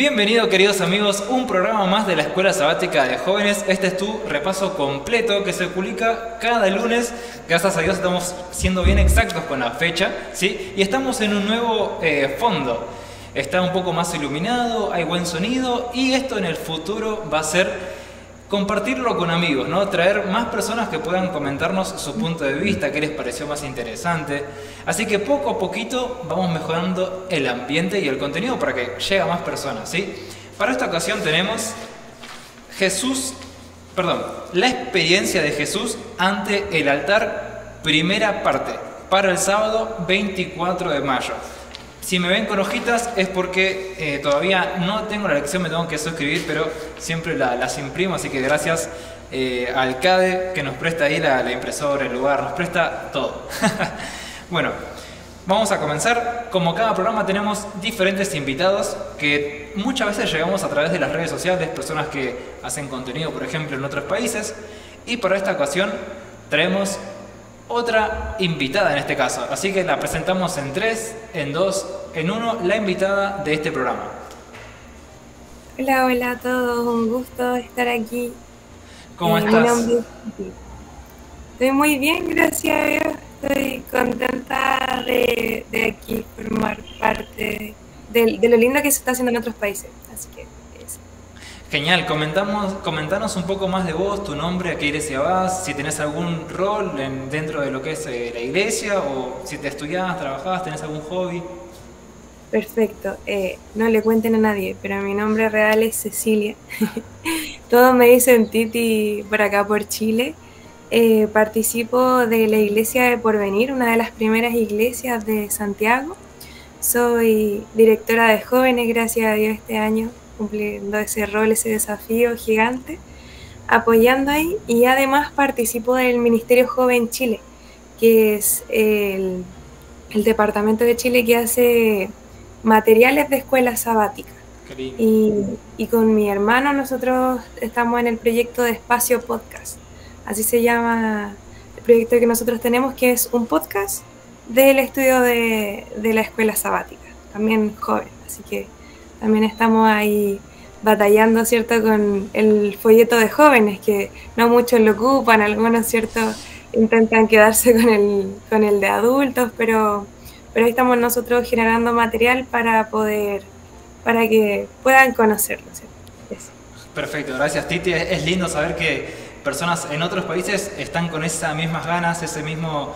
Bienvenido, queridos amigos, un programa más de la Escuela Sabática de Jóvenes. Este es tu repaso completo que se publica cada lunes. Gracias a Dios estamos siendo bien exactos con la fecha, ¿sí? Y estamos en un nuevo fondo. Está un poco más iluminado, hay buen sonido y esto en el futuro va a ser compartirlo con amigos, ¿no? Traer más personas que puedan comentarnos su punto de vista, qué les pareció más interesante. Así que poco a poquito vamos mejorando el ambiente y el contenido para que llegue a más personas, ¿sí? Para esta ocasión tenemos la experiencia de Jesús ante el altar, primera parte, para el sábado 24 de mayo. Si me ven con hojitas es porque todavía no tengo la lección, me tengo que suscribir, pero siempre las imprimo, así que gracias al CADE que nos presta ahí la impresora, el lugar, nos presta todo. Bueno, vamos a comenzar. Como cada programa tenemos diferentes invitados que muchas veces llegamos a través de las redes sociales, personas que hacen contenido, por ejemplo, en otros países, y para esta ocasión traemos otra invitada en este caso, así que la presentamos en 3, en 2, en 1, la invitada de este programa. Hola a todos, un gusto estar aquí. ¿Cómo estás? Mi nombre es Titi. Estoy muy bien, gracias a Dios. Estoy contenta de aquí formar parte de lo lindo que se está haciendo en otros países, así que eso. Genial, comentanos un poco más de vos, tu nombre, a qué iglesia vas, si tenés algún rol dentro de lo que es la iglesia, o si te estudiás, trabajás, tenés algún hobby. Perfecto, no le cuenten a nadie, pero mi nombre real es Cecilia. Todos me dicen Titi por acá por Chile. Participo de la Iglesia de Porvenir, una de las primeras iglesias de Santiago. Soy directora de jóvenes, gracias a Dios, este año, cumpliendo ese rol, ese desafío gigante, apoyando ahí, y además participo del Ministerio Joven Chile, que es el departamento de Chile que hace materiales de escuela sabática. Y con mi hermano nosotros estamos en el proyecto de Espacio Podcast, así se llama el proyecto que nosotros tenemos, que es un podcast del estudio de la escuela sabática, también joven, así que también estamos ahí batallando, ¿cierto?, con el folleto de jóvenes, que no muchos lo ocupan, algunos, ¿cierto?, intentan quedarse con el de adultos, pero ahí estamos nosotros generando material para que puedan conocerlo, ¿cierto? Eso. Perfecto, gracias Titi. Es lindo saber que personas en otros países están con esas mismas ganas, ese mismo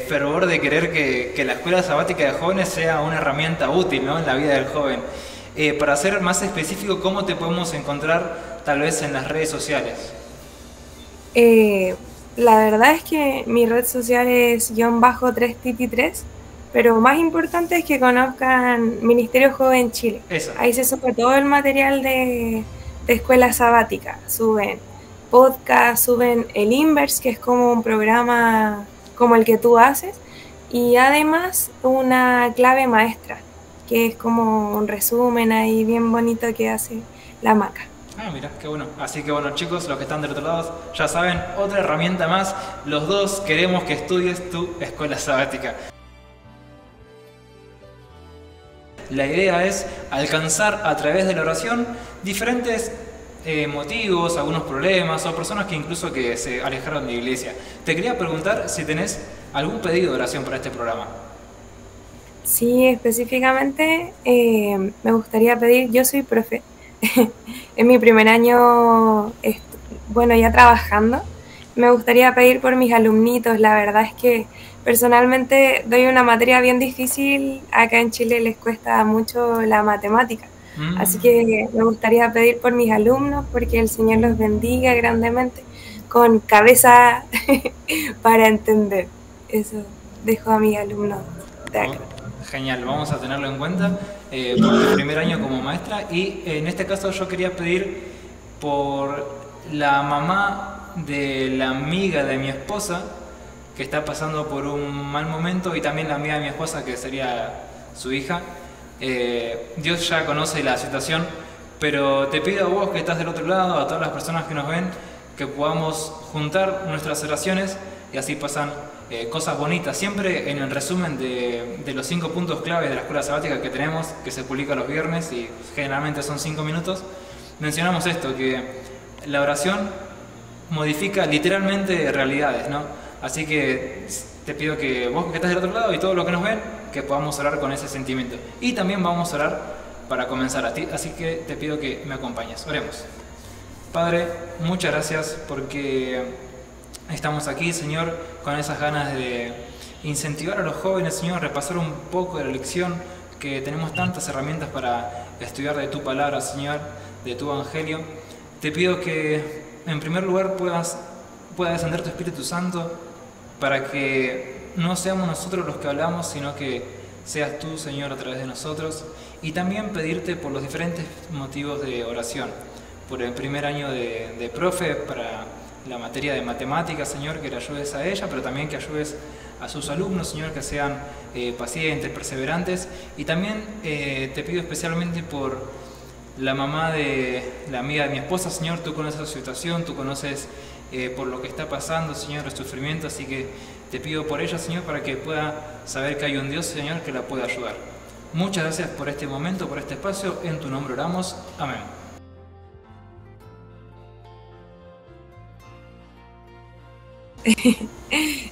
fervor de querer que la escuela sabática de jóvenes sea una herramienta útil, ¿no?, en la vida del joven. Para ser más específico, ¿cómo te podemos encontrar tal vez en las redes sociales? La verdad es que mi red social es _3titi3, pero más importante es que conozcan Ministerio Joven Chile. Eso. Ahí se sube todo el material de escuela sabática. Suben podcast, suben el Inverse, que es como un programa como el que tú haces, y además una clave maestra, que es como un resumen ahí bien bonito que hace la Maca. Ah, mira, qué bueno. Así que bueno, chicos, los que están del otro lado ya saben, otra herramienta más. Los dos queremos que estudies tu escuela sabática. La idea es alcanzar a través de la oración diferentes motivos, algunos problemas o personas que incluso que se alejaron de la iglesia. Te quería preguntar si tenés algún pedido de oración para este programa. Sí, específicamente me gustaría pedir, yo soy profe, en mi primer año, ya trabajando, me gustaría pedir por mis alumnitos. La verdad es que personalmente doy una materia bien difícil, acá en Chile les cuesta mucho la matemática, así que me gustaría pedir por mis alumnos, porque el Señor los bendiga grandemente, con cabeza para entender. Eso dejo a mis alumnos de acá. Genial, vamos a tenerlo en cuenta por tu primer año como maestra. Y en este caso yo quería pedir por la mamá de la amiga de mi esposa, que está pasando por un mal momento, y también la amiga de mi esposa, que sería su hija. Dios ya conoce la situación, pero te pido a vos que estás del otro lado, a todas las personas que nos ven, que podamos juntar nuestras oraciones y así pasan cosas bonitas. Siempre en el resumen de los 5 puntos clave de la escuela sabática que tenemos, que se publica los viernes y generalmente son 5 minutos, mencionamos esto, que la oración modifica literalmente realidades, ¿no? Así que te pido que vos que estás del otro lado y todos los que nos ven, que podamos orar con ese sentimiento. Y también vamos a orar para comenzar a ti, así que te pido que me acompañes. Oremos. Padre, muchas gracias porque estamos aquí, Señor, con esas ganas de incentivar a los jóvenes, Señor, repasar un poco de la lección, que tenemos tantas herramientas para estudiar de tu palabra, Señor, de tu evangelio. Te pido que en primer lugar pueda descender tu Espíritu Santo para que no seamos nosotros los que hablamos, sino que seas tú, Señor, a través de nosotros. Y también pedirte por los diferentes motivos de oración, por el primer año de profe, para la materia de matemáticas, Señor, que le ayudes a ella, pero también que ayudes a sus alumnos, Señor, que sean pacientes, perseverantes. Y también te pido especialmente por la mamá de la amiga de mi esposa, Señor. Tú conoces la situación, tú conoces por lo que está pasando, Señor, el sufrimiento, así que te pido por ella, Señor, para que pueda saber que hay un Dios, Señor, que la puede ayudar. Muchas gracias por este momento, por este espacio. En tu nombre oramos. Amén.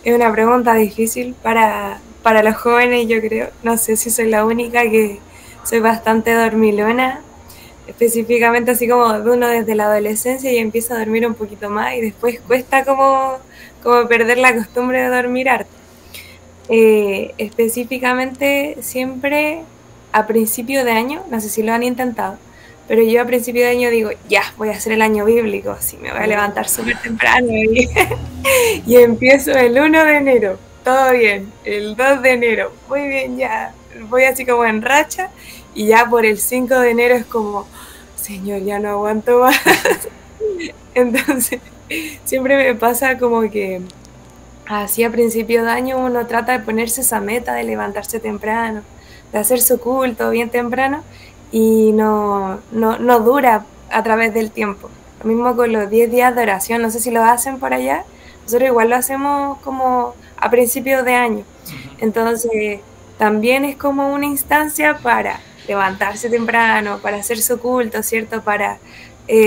Es una pregunta difícil para los jóvenes, yo creo. No sé si soy la única, que soy bastante dormilona, específicamente así como de uno desde la adolescencia y empieza a dormir un poquito más y después cuesta como perder la costumbre de dormir harto. Específicamente siempre a principio de año, no sé si lo han intentado, pero yo a principio de año digo, ya, voy a hacer el año bíblico, así me voy a levantar súper temprano y empiezo el 1 de enero, todo bien, el 2 de enero, muy bien, ya, voy así como en racha, y ya por el 5 de enero es como, Señor, ya no aguanto más. Entonces, siempre me pasa como que así a principio de año uno trata de ponerse esa meta de levantarse temprano, de hacer su culto bien temprano, y no dura a través del tiempo. Lo mismo con los 10 días de oración, no sé si lo hacen por allá, nosotros igual lo hacemos como a principios de año. Entonces, también es como una instancia para levantarse temprano, para hacer su culto, ¿cierto? Para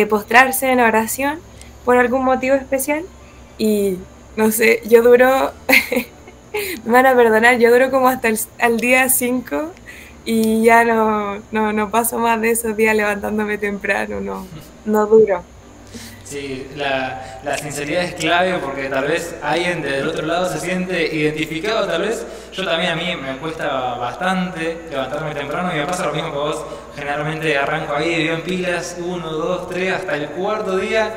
postrarse en oración por algún motivo especial. Y no sé, yo duro, me van a perdonar, yo duro como hasta el día 5 y ya no paso más de esos días levantándome temprano, no duro. Sí, la sinceridad es clave porque tal vez alguien del otro lado se siente identificado, tal vez. Yo también, a mí me cuesta bastante levantarme temprano y me pasa lo mismo que vos. Generalmente arranco ahí, bien pilas, 1, 2, 3, hasta el 4.º día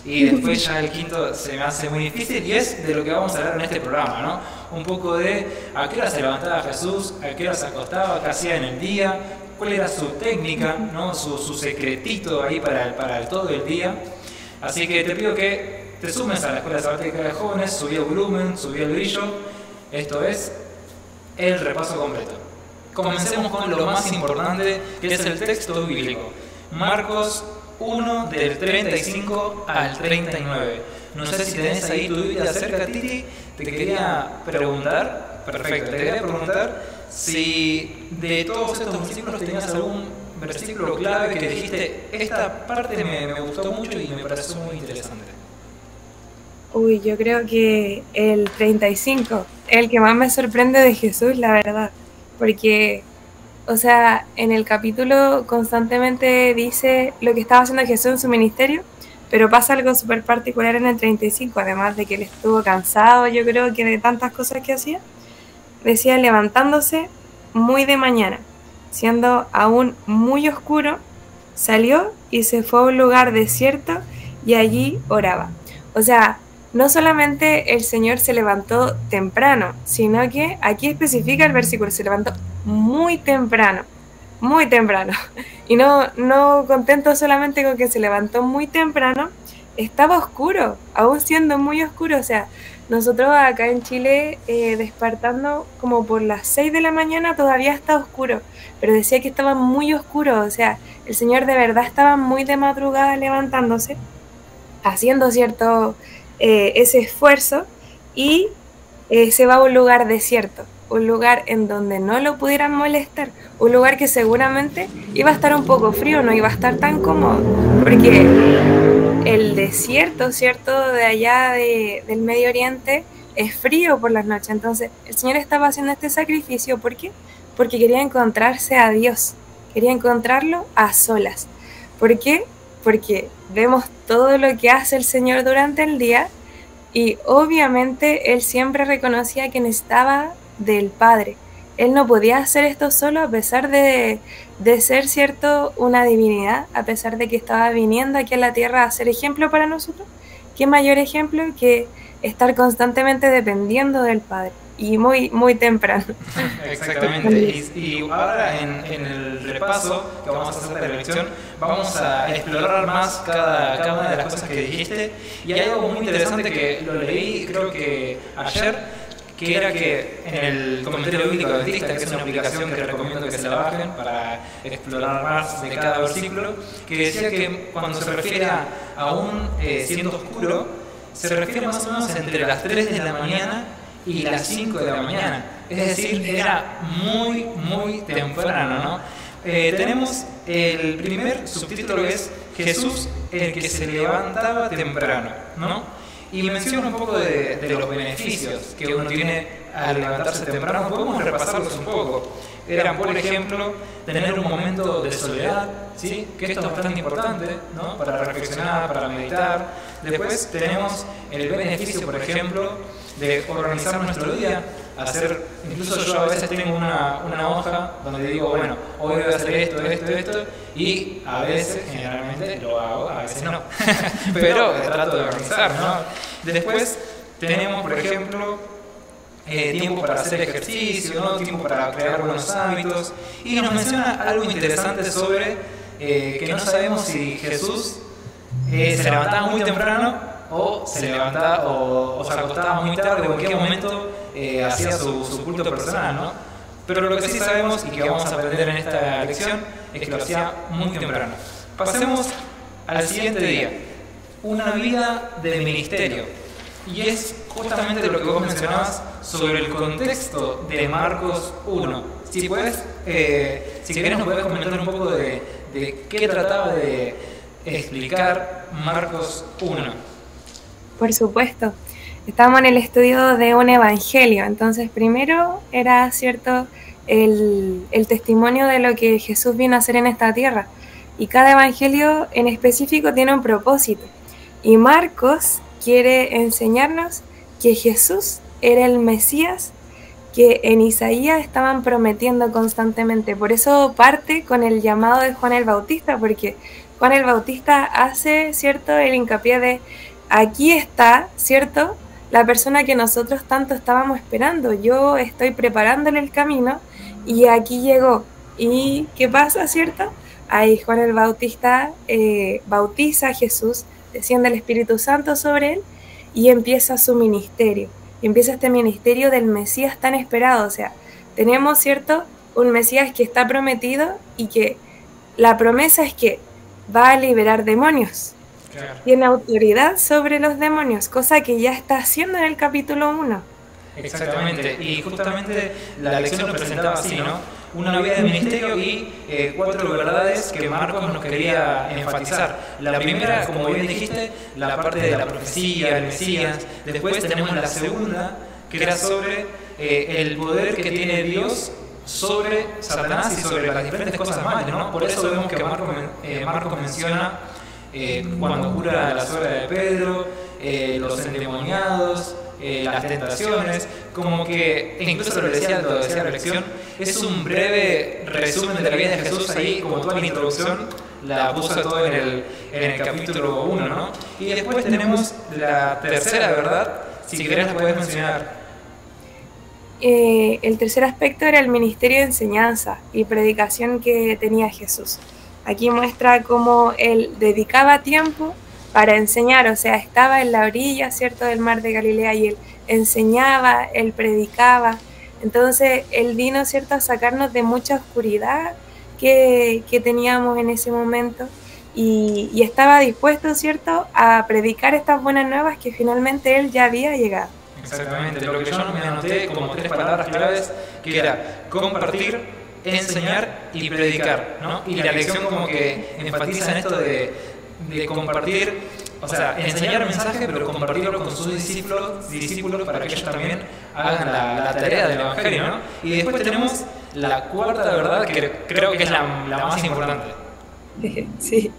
y después ya el 5.º se me hace muy difícil, y es de lo que vamos a hablar en este programa, ¿no? Un poco de a qué hora se levantaba Jesús, a qué hora se acostaba, qué hacía en el día, cuál era su técnica, ¿no? Su secretito ahí para todo el día. Así que te pido que te sumes a la Escuela Sabática de Jóvenes, subí el volumen, subí el brillo. Esto es el repaso completo. Comencemos con lo más importante, que es el texto bíblico. Marcos 1, del 35 al 39. No sé si tenés ahí tu Biblia cerca, Titi. Te quería preguntar, perfecto, te quería preguntar si de todos estos versículos tenías algún versículo clave que dijiste, esta parte me gustó mucho y me pareció muy interesante. Uy, yo creo que el 35, el que más me sorprende de Jesús, la verdad, porque, o sea, en el capítulo constantemente dice lo que estaba haciendo Jesús en su ministerio, pero pasa algo súper particular en el 35, además de que él estuvo cansado, yo creo que de tantas cosas que hacía. Decía, levantándose muy de mañana, siendo aún muy oscuro, salió y se fue a un lugar desierto y allí oraba. O sea, no solamente el Señor se levantó temprano, sino que aquí especifica el versículo, se levantó muy temprano. Y no contento solamente con que se levantó muy temprano, estaba oscuro, aún siendo muy oscuro. O sea, nosotros acá en Chile despertando como por las 6 de la mañana todavía está oscuro, pero decía que estaba muy oscuro. O sea, el Señor de verdad estaba muy de madrugada levantándose, haciendo cierto ese esfuerzo, y se va a un lugar desierto, un lugar en donde no lo pudieran molestar, un lugar que seguramente iba a estar un poco frío, no iba a estar tan cómodo, porque el desierto, ¿cierto?, de allá del Medio Oriente es frío por las noches. Entonces el Señor estaba haciendo este sacrificio, ¿por qué? Porque quería encontrarse a Dios, quería encontrarlo a solas. ¿Por qué? Porque vemos todo lo que hace el Señor durante el día y obviamente Él siempre reconocía que necesitaba del Padre. Él no podía hacer esto solo a pesar de ser, ¿cierto?, una divinidad, a pesar de que estaba viniendo aquí a la tierra a ser ejemplo para nosotros. ¿Qué mayor ejemplo que estar constantemente dependiendo del Padre? Y muy, muy temprano. Exactamente. Y ahora en el repaso que vamos a hacer de la lección, vamos a explorar más cada una de las cosas que dijiste. Y hay algo muy interesante que lo leí, creo que ayer, que era que en el comentario bíblico adventista, que es una aplicación que recomiendo que se la bajen para explorar más de cada versículo, que decía que cuando se refiere a aún siendo oscuro, se refiere más o menos entre las 3 de la mañana y las 5 de la mañana. Es decir, era muy, muy temprano, ¿no? Tenemos el primer subtítulo, que es Jesús, el que se levantaba temprano, ¿no? Y menciona un poco de los beneficios que uno tiene al levantarse temprano. Podemos repasarlos un poco. Eran, por ejemplo, tener un momento de soledad, ¿sí?, que esto es bastante importante, ¿no?, para reflexionar, para meditar. Después tenemos el beneficio, por ejemplo, de organizar nuestro día, hacer, incluso yo a veces tengo una hoja donde digo, bueno, hoy voy a hacer esto, y a veces, generalmente, lo hago, a veces no, pero trato de organizar, ¿no? Después tenemos, por ejemplo, tiempo para hacer ejercicio, ¿no?, tiempo para crear buenos hábitos, y nos menciona algo interesante sobre que no sabemos si Jesús se levantaba muy temprano o se levantaba o se acostaba muy tarde, o en qué momento hacía su culto personal, ¿no? Pero lo que sí sabemos y que vamos a aprender en esta lección es que lo hacía muy temprano. Pasemos al siguiente día, una vida de ministerio. Y es justamente lo que vos mencionabas sobre el contexto de Marcos 1. Si puedes, si querés nos puedes comentar un poco de qué trataba de explicar Marcos 1. Por supuesto. Estamos en el estudio de un evangelio. Entonces, primero era, ¿cierto?, el testimonio de lo que Jesús vino a hacer en esta tierra. Y cada evangelio en específico tiene un propósito. Y Marcos quiere enseñarnos que Jesús era el Mesías que en Isaías estaban prometiendo constantemente. Por eso parte con el llamado de Juan el Bautista, porque Juan el Bautista hace, ¿cierto?, el hincapié de aquí está, ¿cierto?, la persona que nosotros tanto estábamos esperando. Yo estoy preparándole el camino y aquí llegó. ¿Y qué pasa, cierto? Ahí Juan el Bautista bautiza a Jesús, desciende el Espíritu Santo sobre él y empieza su ministerio. Y empieza este ministerio del Mesías tan esperado. O sea, tenemos, ¿cierto?, un Mesías que está prometido y que la promesa es que va a liberar demonios. Claro. Tiene autoridad sobre los demonios, cosa que ya está haciendo en el capítulo 1. Exactamente, y justamente la lección lo presentaba así, ¿no? Una vida de ministerio y 4 verdades que Marcos nos quería enfatizar. La primera, como bien dijiste, la parte de la profecía, el Mesías. Después tenemos la segunda, que era sobre el poder que tiene Dios sobre Satanás y sobre las diferentes cosas malas, ¿no? Por eso vemos que Marcos menciona cuando cura la suegra de Pedro, los endemoniados, las tentaciones, como que, incluso lo decía la lección, es un breve resumen de la vida de Jesús ahí, como toda la introducción, la puso todo en el capítulo 1, ¿no? Y después tenemos la tercera verdad, si querés la puedes mencionar. El tercer aspecto era el ministerio de enseñanza y predicación que tenía Jesús. Aquí muestra cómo él dedicaba tiempo para enseñar, o sea, estaba en la orilla, ¿cierto?, del mar de Galilea y él enseñaba, él predicaba. Entonces, él vino, ¿cierto?, a sacarnos de mucha oscuridad que teníamos en ese momento y estaba dispuesto, ¿cierto?, a predicar estas buenas nuevas que finalmente él ya había llegado. Exactamente, lo que yo me anoté como 3 palabras claves, que era compartir, enseñar y predicar, ¿no? Y la lección como que enfatiza en esto de compartir, o sea, enseñar el mensaje, pero compartirlo con sus discípulos para que ellos también hagan la tarea del Evangelio, ¿no? Y después tenemos la cuarta verdad, que creo que es la más importante. Sí,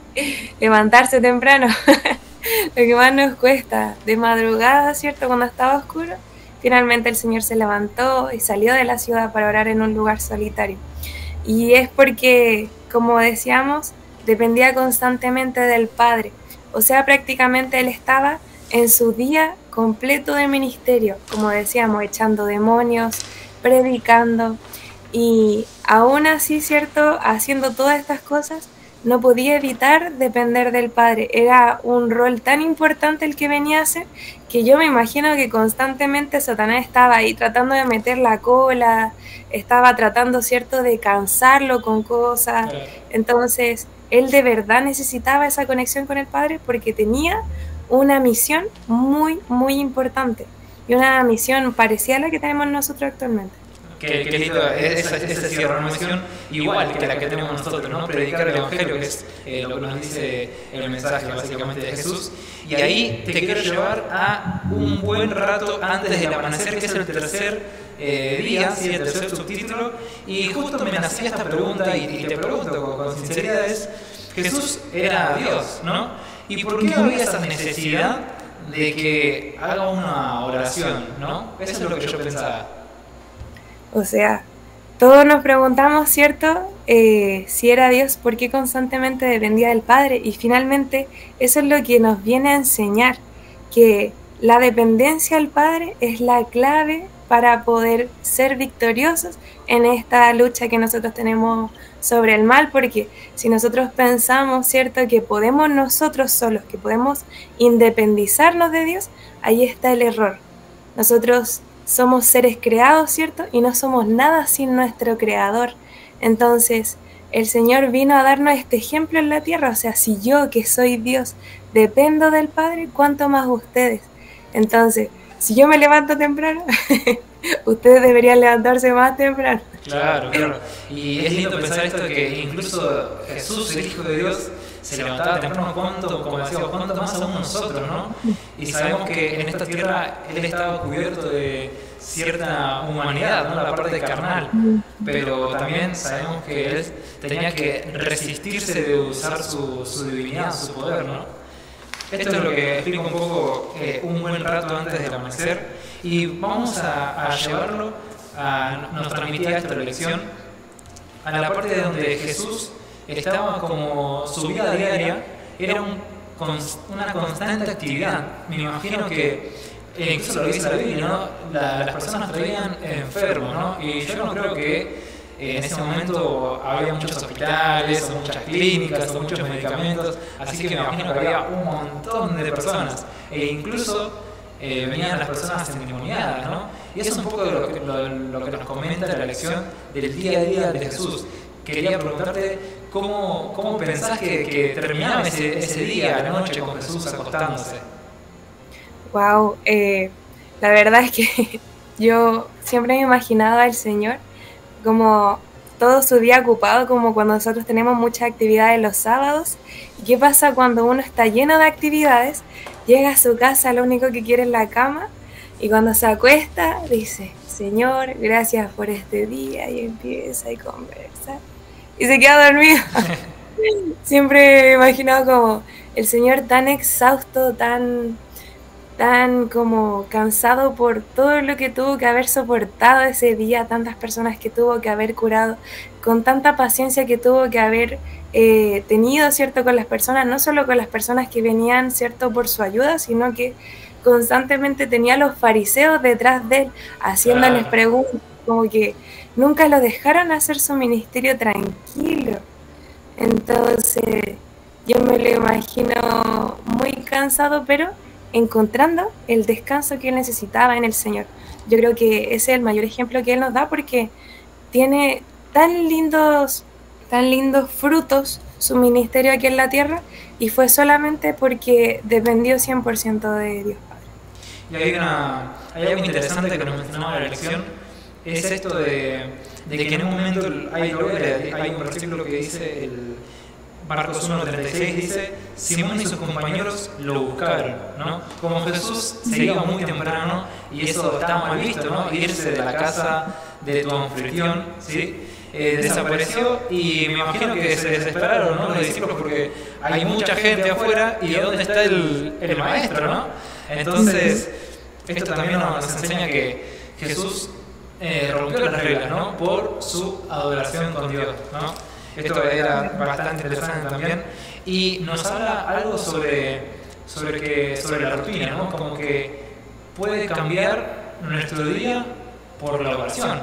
levantarse temprano. Lo que más nos cuesta, de madrugada, ¿cierto? Cuando estaba oscuro, finalmente el Señor se levantó y salió de la ciudad para orar en un lugar solitario. Y es porque, como decíamos, dependía constantemente del Padre. O sea, prácticamente Él estaba en su día completo de ministerio, como decíamos, echando demonios, predicando. Y aún así, ¿cierto? Haciendo todas estas cosas, no podía evitar depender del Padre. Era un rol tan importante el que venía a hacer, que yo me imagino que constantemente Satanás estaba ahí tratando de meter la cola, estaba tratando, ¿cierto?, de cansarlo con cosas. Entonces, él de verdad necesitaba esa conexión con el Padre porque tenía una misión muy, muy importante. Y una misión parecida a la que tenemos nosotros actualmente. Que lindo, esa sí, una misión igual que la que tenemos nosotros, ¿no? Predicar el Evangelio, que es lo que nos dice el mensaje básicamente de Jesús. Y ahí te quiero llevar a un buen rato antes del amanecer, que es el tercer día, ¿sí? El tercer subtítulo. Y justo me nacía esta pregunta, y te pregunto con sinceridad, es: Jesús era Dios, ¿no? ¿Y por qué había esa necesidad de que haga una oración, ¿no? Eso es lo que yo pensaba. O sea, todos nos preguntamos, ¿cierto? Si era Dios, ¿por qué constantemente dependía del Padre? Y finalmente eso es lo que nos viene a enseñar, que la dependencia al Padre es la clave para poder ser victoriosos en esta lucha que nosotros tenemos sobre el mal, porque si nosotros pensamos, ¿cierto?, que podemos nosotros solos, que podemos independizarnos de Dios, ahí está el error. Nosotros somos seres creados, ¿cierto? Y no somos nada sin nuestro Creador. Entonces, el Señor vino a darnos este ejemplo en la tierra. O sea, si yo, que soy Dios, dependo del Padre, ¿cuánto más ustedes? Entonces, si yo me levanto temprano, ustedes deberían levantarse más temprano. Claro, claro. Y es lindo pensar esto, que incluso Jesús, el Hijo de Dios, se levantaba temprano, como decíamos, cuánto más aún nosotros, ¿no? Y sabemos que en esta tierra Él estaba cubierto de cierta humanidad, ¿no? La parte carnal, pero también sabemos que Él tenía que resistirse de usar su divinidad, su poder, ¿no? Esto es lo que explica un poco un buen rato antes del amanecer, y vamos a llevarlo, nos transmitía esta lección a la parte donde Jesús estaba, como su vida diaria era una constante actividad. Me imagino que incluso lo dice la Biblia, ¿no? Las personas traían enfermos, ¿no? Y yo no creo que en ese momento había muchos hospitales o muchas clínicas o muchos medicamentos, así que me imagino que había un montón de personas, e incluso venían las personas endemoniadas, ¿no? Y eso es un poco lo que nos comenta la lección del día a día de Jesús. Quería preguntarte cómo pensás que terminaba ese día, la noche, con Jesús acostándose. Wow, la verdad es que yo siempre me imaginaba al Señor como todo su día ocupado, como cuando nosotros tenemos muchas actividades los sábados. ¿Y qué pasa cuando uno está lleno de actividades? Llega a su casa, lo único que quiere es la cama, y cuando se acuesta dice: Señor, gracias por este día, y empieza a conversar y se queda dormido. Siempre me he imaginado como el Señor tan exhausto, tan como cansado por todo lo que tuvo que haber soportado ese día, tantas personas que tuvo que haber curado, con tanta paciencia que tuvo que haber tenido, ¿cierto?, con las personas, no solo con las personas que venían, ¿cierto?, por su ayuda, sino que constantemente tenía a los fariseos detrás de él, haciéndoles preguntas, como que nunca lo dejaron hacer su ministerio tranquilo. Entonces, yo me lo imagino muy cansado, pero encontrando el descanso que él necesitaba en el Señor. Yo creo que ese es el mayor ejemplo que él nos da, porque tiene tan lindos frutos su ministerio aquí en la tierra, y fue solamente porque dependió 100% de Dios Padre. Y hay algo interesante que nos mencionaba la lección, es esto de que en un momento hay un versículo que dice, el Marcos 1:36 dice, Simón y sus compañeros lo buscaron, ¿no? Como Jesús se iba muy temprano, y eso estaba mal visto, ¿no? Irse de la casa de tu anfitrión, ¿sí? Desapareció, y me imagino que se desesperaron, ¿no? Los discípulos, porque hay mucha gente afuera, y ¿dónde está el maestro, no? Entonces, esto también nos enseña que Jesús rompió las reglas, ¿no? Por su adoración con Dios, ¿no? Esto era bastante interesante también. Y nos habla algo sobre la rutina, ¿no? Como que puede cambiar nuestro día por la oración.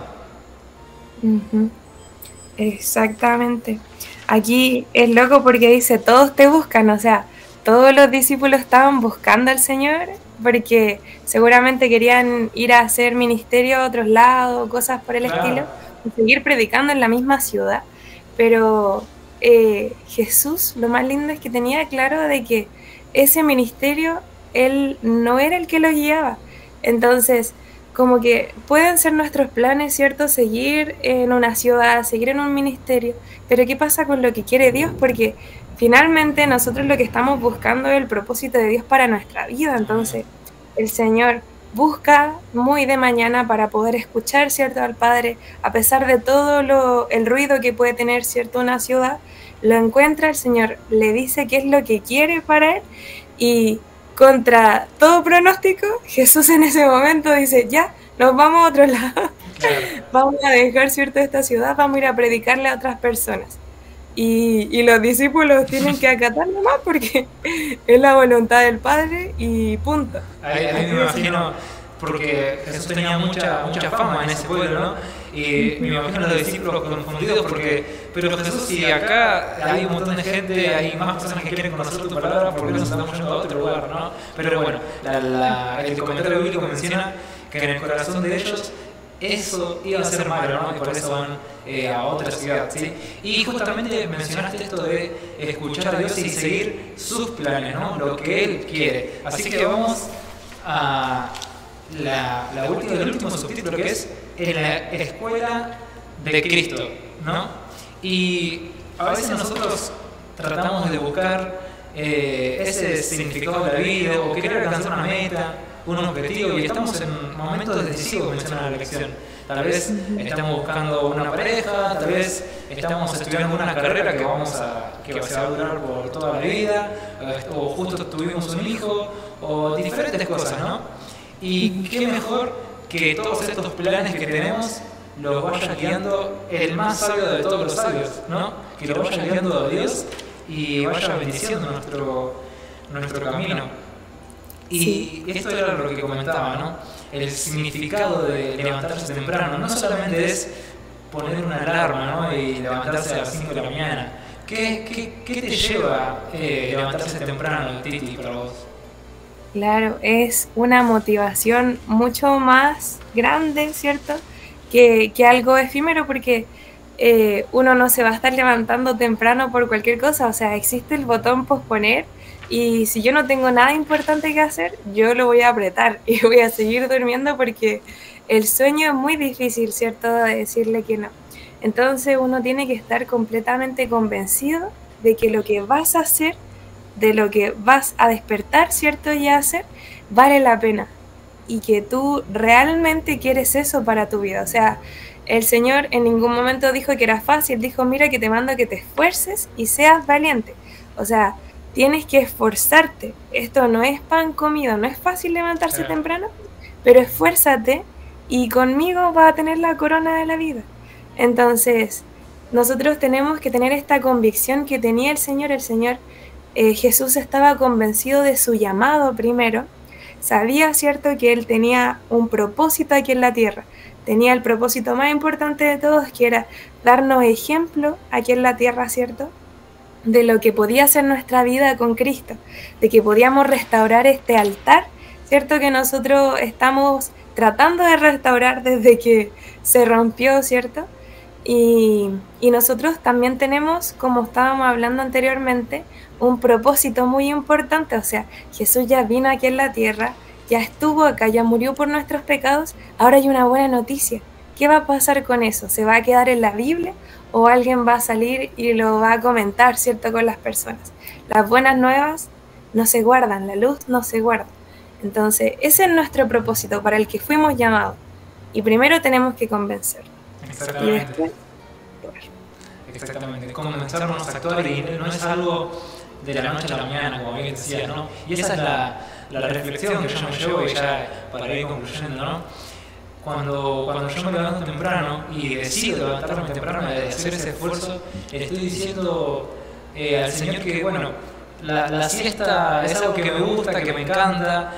Exactamente. Aquí es loco porque dice, todos te buscan, o sea, todos los discípulos estaban buscando al Señor porque seguramente querían ir a hacer ministerio a otros lados, cosas por el estilo, y seguir predicando en la misma ciudad. Pero Jesús, lo más lindo es que tenía claro de que ese ministerio, Él no era el que lo guiaba. Entonces, como que pueden ser nuestros planes, ¿cierto? Seguir en una ciudad, seguir en un ministerio, pero ¿qué pasa con lo que quiere Dios? Porque finalmente nosotros lo que estamos buscando es el propósito de Dios para nuestra vida. Entonces, el Señor busca muy de mañana para poder escuchar, ¿cierto?, al Padre, a pesar de todo el ruido que puede tener, ¿cierto?, una ciudad. Lo encuentra, el Señor le dice qué es lo que quiere para él, y contra todo pronóstico, Jesús en ese momento dice, ya, nos vamos a otro lado, vamos a dejar, ¿cierto?, esta ciudad, vamos a ir a predicarle a otras personas. Y los discípulos tienen que acatar nomás porque es la voluntad del Padre y punto. Ahí me imagino, porque Jesús tenía mucha fama en ese pueblo, ¿no? Y me imagino a los discípulos confundidos pero Jesús, si acá hay un montón de gente, hay más personas que quieren conocer tu palabra, ¿por qué nos estamos yendo a otro lugar, no? Pero bueno, el comentario bíblico menciona que en el corazón de ellos eso iba a ser malo, ¿no? Y por eso van a otra ciudad, ¿sí? Y justamente mencionaste esto de escuchar a Dios y seguir sus planes, ¿no? Lo que Él quiere. Así que vamos a el último subtítulo, que es en la escuela de Cristo, ¿no? Y a veces nosotros tratamos de buscar ese significado de la vida, o querer alcanzar una meta, un objetivo, y estamos en momentos decisivos, menciona la lección. Tal vez estamos buscando una pareja, tal vez estamos estudiando una carrera que se va a durar por toda la vida, o justo tuvimos un hijo, o diferentes cosas, ¿no? Y qué mejor que todos estos planes que tenemos los vaya guiando el más sabio de todos los sabios, ¿no? Que lo vaya guiando a Dios y vaya bendiciendo nuestro camino. Y esto era lo que comentaba, ¿no? El significado de levantarse temprano no solamente es poner una alarma, ¿no? Y levantarse a las 5 de la mañana. ¿Qué te lleva levantarse temprano, Titi, para vos? Claro, es una motivación mucho más grande, ¿cierto?, que algo efímero, porque uno no se va a estar levantando temprano por cualquier cosa. O sea, existe el botón posponer, y si yo no tengo nada importante que hacer, yo lo voy a apretar y voy a seguir durmiendo, porque el sueño es muy difícil, ¿cierto?, de decirle que no. Entonces uno tiene que estar completamente convencido de que lo que vas a hacer, de lo que vas a despertar, ¿cierto?, y a hacer, vale la pena, y que tú realmente quieres eso para tu vida. O sea, el Señor en ningún momento dijo que era fácil, dijo, mira que te mando que te esfuerces y seas valiente. O sea, tienes que esforzarte. Esto no es pan comido, no es fácil levantarse temprano, pero esfuérzate y conmigo vas a tener la corona de la vida. Entonces, nosotros tenemos que tener esta convicción que tenía el Señor. Jesús estaba convencido de su llamado primero, sabía, ¿cierto?, que Él tenía un propósito aquí en la tierra, tenía el propósito más importante de todos, que era darnos ejemplo aquí en la tierra, ¿cierto?, de lo que podía ser nuestra vida con Cristo, de que podíamos restaurar este altar, ¿cierto?, que nosotros estamos tratando de restaurar desde que se rompió, ¿cierto? Y nosotros también tenemos, como estábamos hablando anteriormente, un propósito muy importante. O sea, Jesús ya vino aquí en la tierra, ya estuvo acá, ya murió por nuestros pecados, ahora hay una buena noticia. ¿Qué va a pasar con eso? ¿Se va a quedar en la Biblia o alguien va a salir y lo va a comentar, ¿cierto?, con las personas? Las buenas nuevas no se guardan, la luz no se guarda. Entonces, ese es nuestro propósito para el que fuimos llamados. Y primero tenemos que convencer. Exactamente. Y después, exactamente, comenzarnos a actuar, y no es algo de la noche a la mañana, como bien decía, ¿no? Y esa es la reflexión que yo me llevo, y ya para ir concluyendo, ¿no? Cuando yo me levanto temprano y decido levantarme temprano y hacer ese esfuerzo, le estoy diciendo al Señor que, bueno, la siesta es algo que me gusta, que me encanta,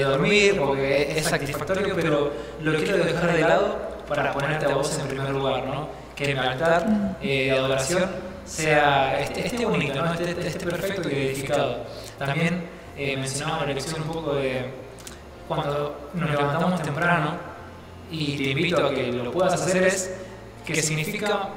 dormir, porque es satisfactorio, pero lo quiero dejar de lado para ponerte a vos en primer lugar, ¿no? Que mi altar de adoración esté único, ¿no? Esté perfecto y edificado. También mencionaba la lección un poco de cuando nos levantamos temprano, y te invito a que lo puedas hacer, es que significa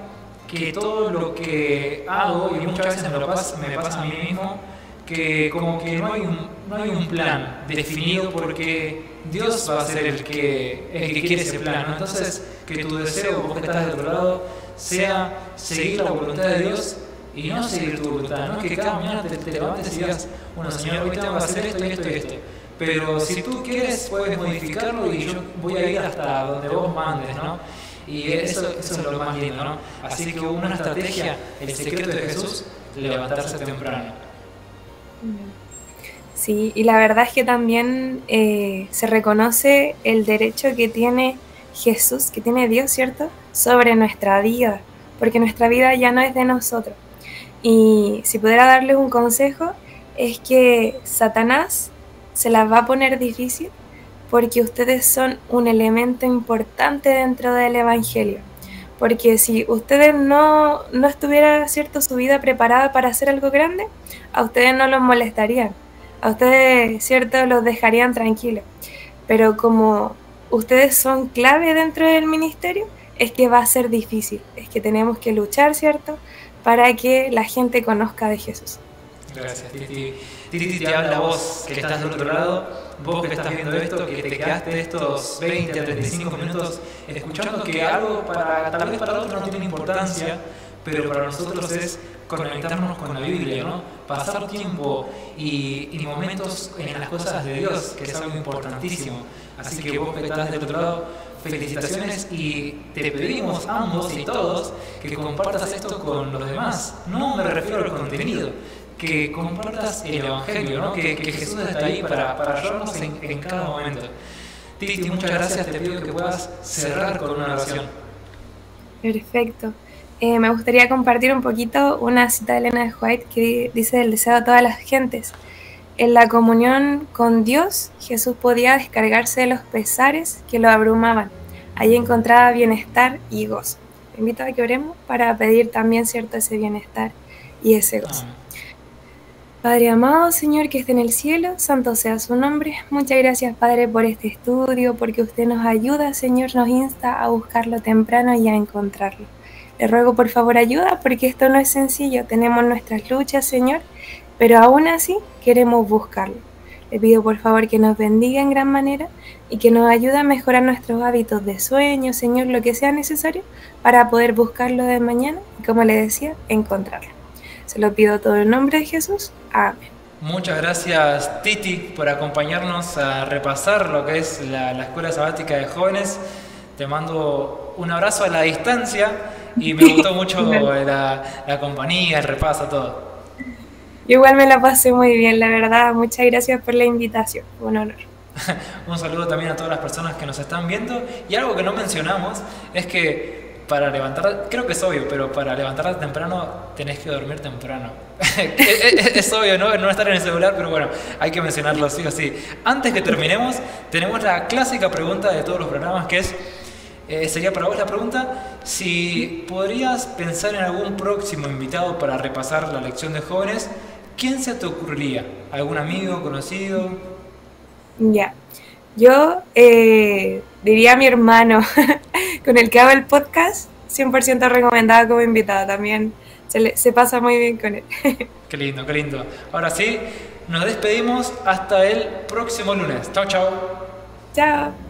que todo lo que hago, y muchas veces me pasa a mí mismo, que como que no hay un plan definido, porque Dios va a ser el que quiere ese plan, ¿no? Entonces, que tu deseo, vos que estás del otro lado, sea seguir la voluntad de Dios y no seguir tu voluntad, ¿no? Que cada mañana te levantes y digas, bueno, Señor, hoy tengo que hacer esto y esto y esto. Pero si tú quieres, puedes modificarlo y yo voy a ir hasta donde vos mandes, ¿no? Y eso es lo más lindo, ¿no? Así que una estrategia, el secreto de Jesús, levantarse temprano. Sí, y la verdad es que también se reconoce el derecho que tiene Jesús, que tiene Dios, ¿cierto?, sobre nuestra vida, porque nuestra vida ya no es de nosotros. Y si pudiera darles un consejo, es que Satanás se las va a poner difícil porque ustedes son un elemento importante dentro del Evangelio. Porque si ustedes no estuviera, ¿cierto?, su vida preparada para hacer algo grande, a ustedes no los molestarían. A ustedes, ¿cierto?, los dejarían tranquilos. Pero como ustedes son clave dentro del ministerio, es que va a ser difícil. Es que tenemos que luchar, ¿cierto?, para que la gente conozca de Jesús. Gracias, Titi. Titi, te habla a vos que estás del otro lado, vos que estás viendo esto, que te quedaste estos 20 a 35 minutos escuchando que algo tal vez para otros no tiene importancia, pero para nosotros es conectarnos con la Biblia, ¿no? Pasar tiempo y momentos en las cosas de Dios, que es algo importantísimo. Así que vos que estás del otro lado, felicitaciones, y te pedimos ambos y todos que compartas esto con los demás. No me refiero al contenido, que compartas el Evangelio, ¿no? Que Jesús está ahí para ayudarnos en cada momento. Titi, muchas gracias, te pido que puedas cerrar con una oración. Perfecto. Me gustaría compartir un poquito una cita de Elena de White que dice: el deseo de todas las gentes. En la comunión con Dios, Jesús podía descargarse de los pesares que lo abrumaban. Allí encontraba bienestar y gozo. Te invito a que oremos para pedir también, ¿cierto?, ese bienestar y ese gozo. Padre amado, Señor, que esté en el cielo, santo sea su nombre. Muchas gracias, Padre, por este estudio, porque usted nos ayuda, Señor, nos insta a buscarlo temprano y a encontrarlo. Le ruego, por favor, ayuda, porque esto no es sencillo. Tenemos nuestras luchas, Señor, pero aún así queremos buscarlo. Le pido, por favor, que nos bendiga en gran manera y que nos ayude a mejorar nuestros hábitos de sueño, Señor, lo que sea necesario para poder buscarlo de mañana y, como le decía, encontrarlo. Se lo pido todo en nombre de Jesús. Amén. Muchas gracias, Titi, por acompañarnos a repasar lo que es la Escuela Sabática de Jóvenes. Te mando un abrazo a la distancia y me gustó mucho la compañía, el repaso, todo. Yo igual me la pasé muy bien, la verdad. Muchas gracias por la invitación. Un honor. Un saludo también a todas las personas que nos están viendo. Y algo que no mencionamos es que para levantar, creo que es obvio, pero para levantarte temprano tenés que dormir temprano. Es obvio, ¿no? No estar en el celular, pero bueno, hay que mencionarlo sí o sí. Antes que terminemos, tenemos la clásica pregunta de todos los programas, que es, sería para vos la pregunta, si podrías pensar en algún próximo invitado para repasar la lección de jóvenes, ¿quién se te ocurriría? ¿Algún amigo, conocido? Ya, yo diría a mi hermano, con el que hago el podcast, 100% recomendada como invitada. También se pasa muy bien con él. Qué lindo, qué lindo. Ahora sí, nos despedimos hasta el próximo lunes. Chao, chao. Chao.